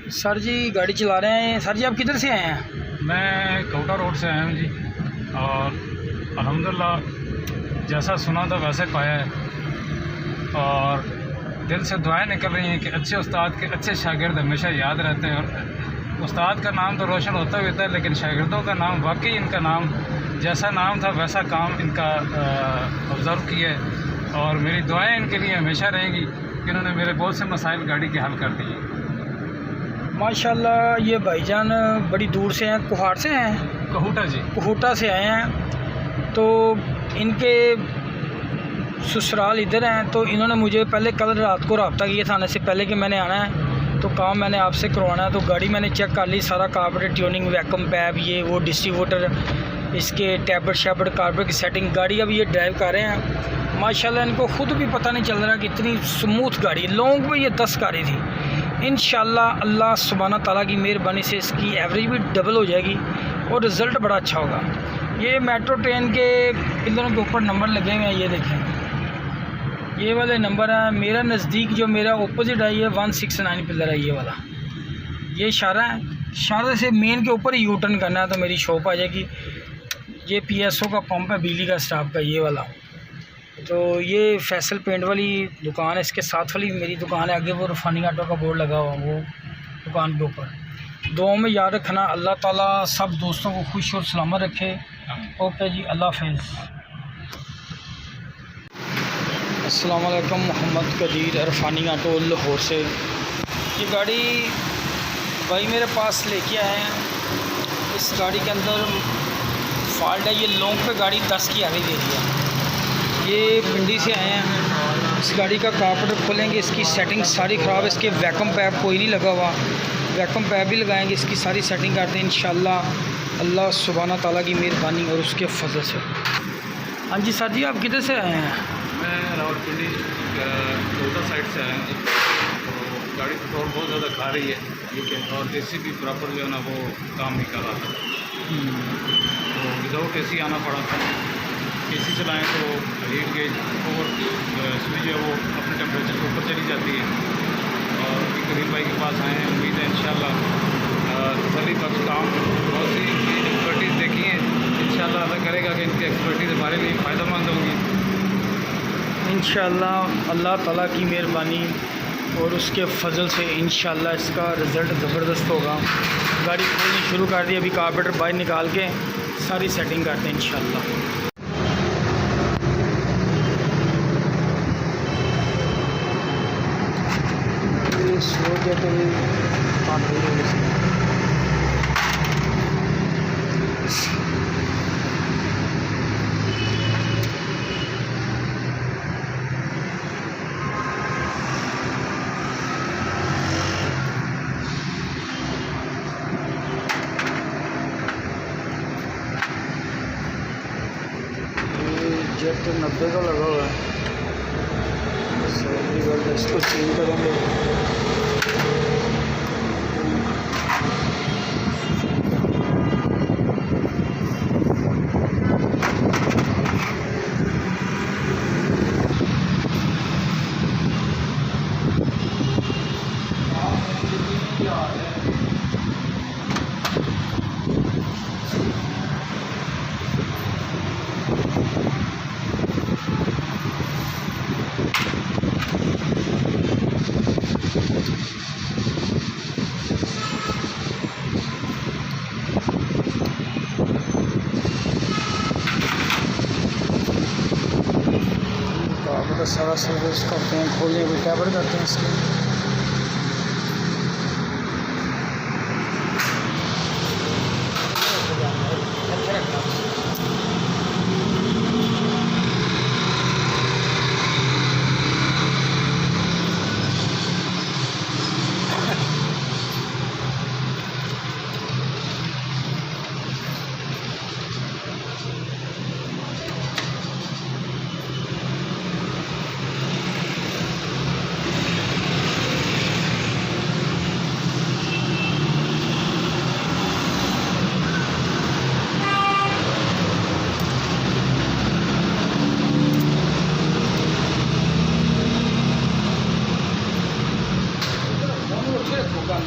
Sir जी गाड़ी चला रहे हैं। सर जी आप किधर से आए हैं? मैं कोटा रोड से आया हूँ जी, और अल्हम्दुलिल्लाह जैसा सुना था वैसे पाया है। और दिल से दुआएं निकल रही हैं कि अच्छे उस्ताद के अच्छे शागिर्द हमेशा याद रहते हैं। और उस्ताद का नाम तो रोशन होता ही होता है, लेकिन शागिर्दों का नाम, वाकई इनका नाम जैसा नाम था वैसा काम इनका ऑब्ज़र्व किया है। और मेरी दुआएं इनके लिए हमेशा रहेंगी कि इन्होंने मेरे बहुत से मसाइल गाड़ी के हल कर दिए। माशाल्लाह ये भाईजान बड़ी दूर से हैं, कुहाड़ से हैं। कहूटा जी, कहूटा से आए हैं। तो इनके ससुराल इधर हैं। तो इन्होंने मुझे पहले कल रात को रब्ता किया था आने से पहले कि मैंने आना है, तो काम मैंने आपसे करवाना है। तो गाड़ी मैंने चेक कर ली, सारा कार्बोरेटर ट्यूनिंग, वैक्यूम पैप, ये वो डिस्ट्रीब्यूटर, इसके टैबलेट शैबलेट, कार्बोरेटर की सेटिंग। गाड़ी अब ये ड्राइव कर रहे हैं। माशाल्लाह इनको ख़ुद भी पता नहीं चल रहा कि इतनी स्मूथ गाड़ी है। लॉन्ग में ये 10 गाड़ी थी। इंशाल्लाह अल्लाह सुब्हाना ताला की मेहरबानी से इसकी एवरेज भी डबल हो जाएगी और रिज़ल्ट बड़ा अच्छा होगा। ये मेट्रो ट्रेन के पिलरों के ऊपर नंबर लगे हुए हैं, ये देखें, ये वाले नंबर हैं। मेरा नज़दीक जो मेरा ओपोजिट है ये 169 पिलर है, ये वाला, ये इशारा है। इशारे से मेन के ऊपर ही यू टर्न करना है तो मेरी शॉप आ जाएगी। ये PSO का पंप है, बिजली का स्टाफ का, ये वाला। तो ये फैसल पेंट वाली दुकान है, इसके साथ वाली मेरी दुकान है। आगे वो रफानी आटो का बोर्ड लगा हुआ वो दुकान के ऊपर। दुआ में याद रखना, अल्लाह ताला सब दोस्तों को खुश और सलामत रखे। ओके जी, अल्लाह हाफ़िज़। अस्सलाम वालेकुम, मोहम्मद कदीर, रफानी आटो लाहौर से। ये गाड़ी भाई मेरे पास लेके आए हैं। इस गाड़ी के अंदर फॉल्ट है। ये लॉन्ग पे गाड़ी 10 की एवरेज दे रही है। ये पिंडी से आए हैं। इस गाड़ी का कार्बोरेटर खोलेंगे, इसकी सेटिंग सारी ख़राब है। इसके वैक्यूम पैप कोई नहीं लगा हुआ, वैक्यूम पैप भी लगाएंगे, इसकी सारी सेटिंग करते हैं इंशाल्लाह। अल्लाह सुब्हाना ताला की मेहरबानी और उसके फजल से। हाँ जी सर जी आप किधर से आए हैं? मैं रावलपिंडी कोटा साइड से आया हूँ। तो गाड़ी पेट्रोल बहुत ज़्यादा खा रही है, ठीक है, और AC भी प्रॉपर जो है ना वो काम नहीं कर रहा था। तो विदाउट AC आना पड़ा था। AC चलाएँ तो हीट गेज ओवर स्विच है वो अपने टेम्परेचर के ऊपर चली जाती है। और करीम भाई के पास आए हैं, उम्मीद है इंशाल्लाह तसल्ली बख्श काम। बहुत सी एक्सपर्टीज़ देखी है, इंशाल्लाह अल्लाह करेगा कि इनकी एक्सपर्टीज़ हमारे लिए फ़ायदेमंद होंगी इंशाल्लाह। अल्लाह ताला की मेहरबानी और उसके फजल से इंशाल्लाह इसका रिज़ल्ट ज़बरदस्त होगा। गाड़ी खोलनी शुरू कर दी, अभी कार्बोरेटर बाहर निकाल के सारी सेटिंग करते हैं इंशाल्लाह। स्लो जाते हुए बात हो रही है। जेट 90 का लगा हुआ है। इसको चेंज करेंगे। सारा सर्विस करते हैं, खोलने भी कैबर करते हैं इसके। होगा।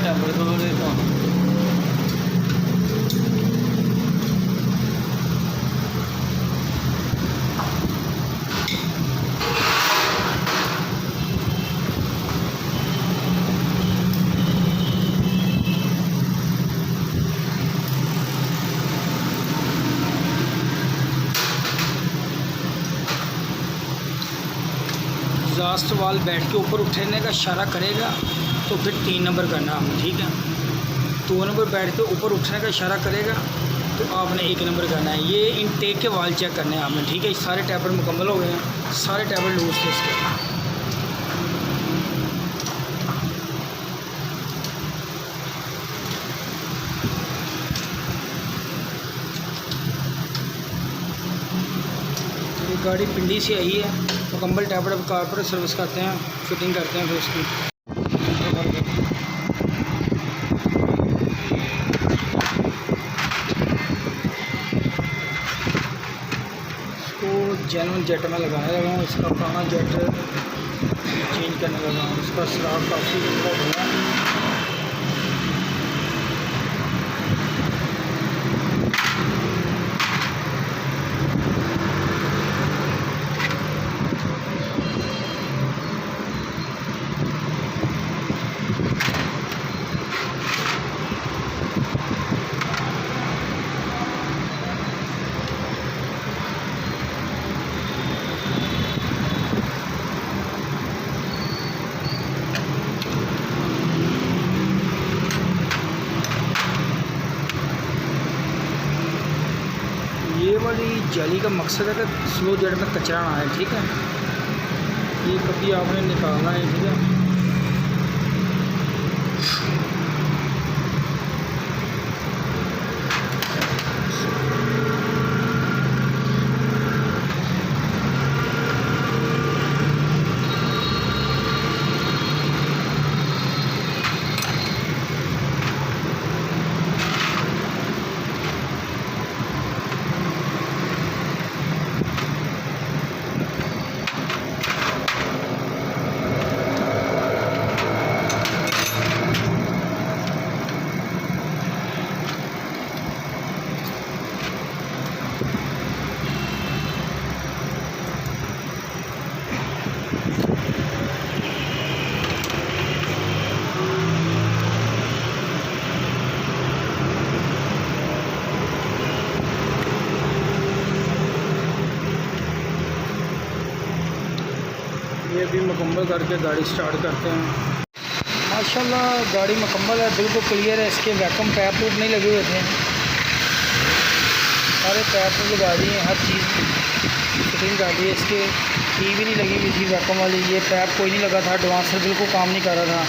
टैबलेट खोलो देता हूँ। एग्जॉस्ट वाल बैठ के ऊपर उठने का इशारा करेगा तो फिर 3 नंबर करना आपने, ठीक है। 2 नंबर बैठ के ऊपर उठने का इशारा करेगा तो आपने 1 नंबर करना है। ये इनटेक के वाल चेक करने हैं आपने, ठीक है। सारे टैबलेट मुकम्मल हो गए हैं, सारे टैबलेट लूज थे इसके। ये गाड़ी पिंडी से आई है, मुकम्मल टैबलेट कारपोरेट सर्विस करते हैं, फिटिंग करते हैं फिर उसकी। इसको जेनुइन जेट में लगाने लगा हूँ, इसका पुराना जेट चेंज करने लगा हूँ। इसका सुराख काफ़ी लंबा हुआ है। ये वाली जाली का मकसद है कि स्लो जेट में कचरा ना आए, ठीक है। ये कभी आपने निकालना है, ठीक है। ये भी मुकम्मल करके गाड़ी स्टार्ट करते हैं। माशाल्लाह गाड़ी मुकम्मल है, बिल्कुल क्लियर है। इसके वैक्यूम पैप वूप नहीं लगे हुए थे, सारे पैप लगा दिए, हर चीज़ फिटिंग कर दी है। इसके की भी नहीं लगी हुई थी वैक्यूम वाली, ये पैप कोई नहीं लगा था, एडवांसर बिल्कुल काम नहीं कर रहा था।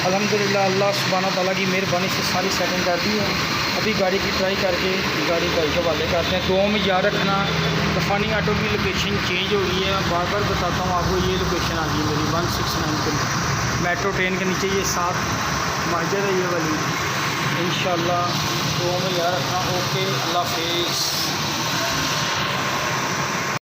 अल्हम्दुलिल्लाह अल्लाह सुब्हाना तआला की मेहरबानी से सारी सेटिंग कर दी है। अभी गाड़ी की ट्राई करके गाड़ी भाई के हवाले करते हैं। तो में याद रखना तूफ़ानी ऑटो की लोकेशन चेंज हो गई है, बार बार बताता हूँ आपको। ये लोकेशन आ गई मेरी 169 पे मेट्रो ट्रेन के नीचे, ये 7 मस्जिद है ये वाली। इंशाल्लाह तो में याद रखना। ओके, अल्लाह हाफिज़।